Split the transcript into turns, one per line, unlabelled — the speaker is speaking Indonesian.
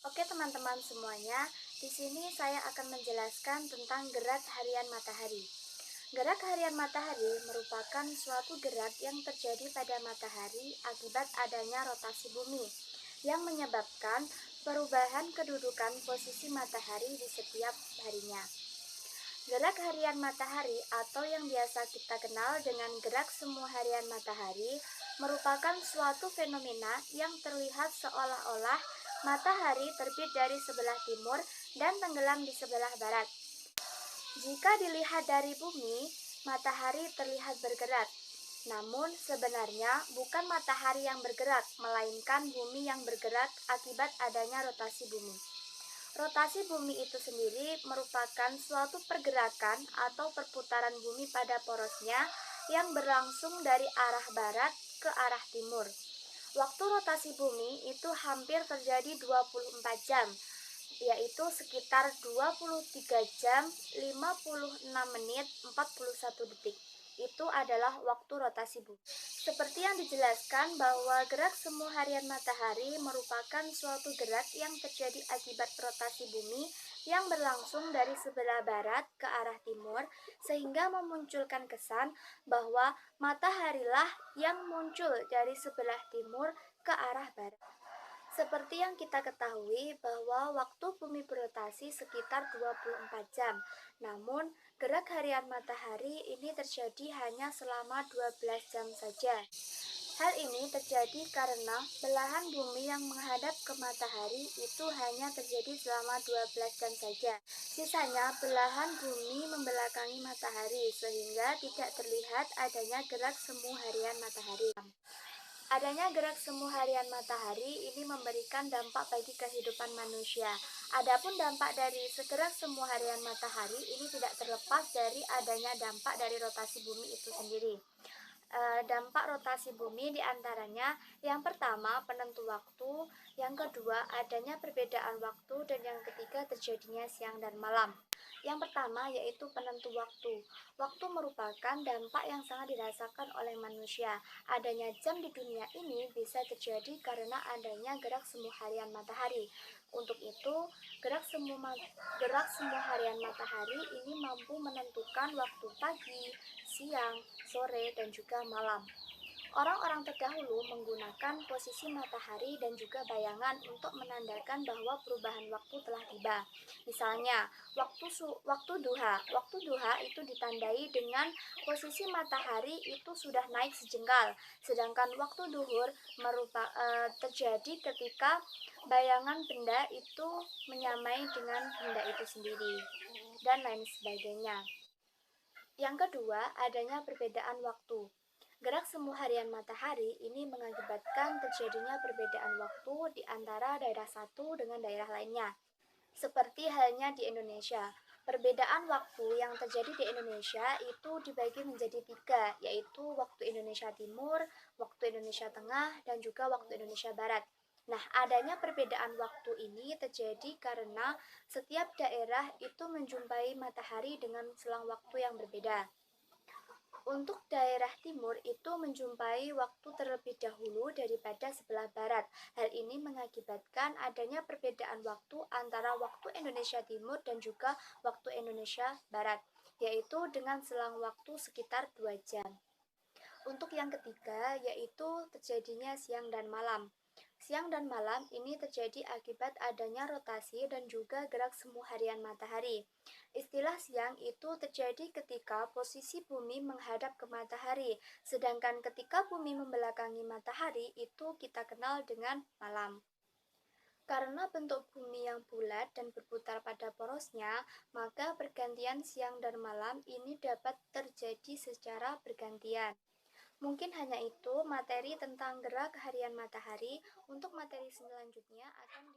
Oke teman-teman semuanya, di sini saya akan menjelaskan tentang gerak harian matahari. Gerak harian matahari merupakan suatu gerak yang terjadi pada matahari akibat adanya rotasi bumi, yang menyebabkan perubahan kedudukan posisi matahari di setiap harinya. Gerak harian matahari atau yang biasa kita kenal dengan gerak semu harian matahari merupakan suatu fenomena yang terlihat seolah-olah matahari terbit dari sebelah timur dan tenggelam di sebelah barat. Jika dilihat dari bumi, matahari terlihat bergerak. Namun sebenarnya bukan matahari yang bergerak, melainkan bumi yang bergerak akibat adanya rotasi bumi. Rotasi bumi itu sendiri merupakan suatu pergerakan atau perputaran bumi pada porosnya yang berlangsung dari arah barat ke arah timur. Waktu rotasi bumi itu hampir terjadi 24 jam, yaitu sekitar 23 jam 56 menit 41 detik. Itu adalah waktu rotasi bumi. Seperti yang dijelaskan bahwa gerak semu harian matahari merupakan suatu gerak yang terjadi akibat rotasi bumi yang berlangsung dari sebelah barat ke arah timur, sehingga memunculkan kesan bahwa mataharilah yang muncul dari sebelah timur ke arah barat. Seperti yang kita ketahui bahwa waktu bumi berotasi sekitar 24 jam. Namun, gerak harian matahari ini terjadi hanya selama 12 jam saja. Hal ini terjadi karena belahan bumi yang menghadap ke matahari itu hanya terjadi selama 12 jam saja. Sisanya belahan bumi membelakangi matahari sehingga tidak terlihat adanya gerak semu harian matahari. Adanya gerak semu harian matahari ini memberikan dampak bagi kehidupan manusia. Adapun dampak dari segerak semu harian matahari ini tidak terlepas dari adanya dampak dari rotasi bumi itu sendiri. Dampak rotasi bumi diantaranya yang pertama penentu waktu, yang kedua adanya perbedaan waktu, dan yang ketiga terjadinya siang dan malam. Yang pertama yaitu penentu waktu. Waktu merupakan dampak yang sangat dirasakan oleh manusia. Adanya jam di dunia ini bisa terjadi karena adanya gerak semu harian matahari. Untuk itu, gerak semu harian matahari ini mampu menentukan waktu pagi, siang, sore, dan juga malam. Orang-orang terdahulu menggunakan posisi matahari dan juga bayangan untuk menandakan bahwa perubahan waktu telah tiba. Misalnya, waktu duha. Waktu duha itu ditandai dengan posisi matahari itu sudah naik sejengkal, sedangkan waktu duhur terjadi ketika bayangan benda itu menyamai dengan benda itu sendiri dan lain sebagainya. Yang kedua, adanya perbedaan waktu. Gerak semu harian matahari ini mengakibatkan terjadinya perbedaan waktu di antara daerah satu dengan daerah lainnya. Seperti halnya di Indonesia, perbedaan waktu yang terjadi di Indonesia itu dibagi menjadi tiga, yaitu waktu Indonesia Timur, waktu Indonesia Tengah, dan juga waktu Indonesia Barat. Nah, adanya perbedaan waktu ini terjadi karena setiap daerah itu menjumpai matahari dengan selang waktu yang berbeda. Untuk daerah timur itu menjumpai waktu terlebih dahulu daripada sebelah barat. Hal ini mengakibatkan adanya perbedaan waktu antara waktu Indonesia Timur dan juga waktu Indonesia Barat, yaitu dengan selang waktu sekitar 2 jam. Untuk yang ketiga, yaitu terjadinya siang dan malam. Siang dan malam ini terjadi akibat adanya rotasi dan juga gerak semu harian matahari. Istilah siang itu terjadi ketika posisi bumi menghadap ke matahari, sedangkan ketika bumi membelakangi matahari itu kita kenal dengan malam. Karena bentuk bumi yang bulat dan berputar pada porosnya, maka pergantian siang dan malam ini dapat terjadi secara bergantian. Mungkin hanya itu materi tentang gerak harian matahari. Untuk materi selanjutnya akan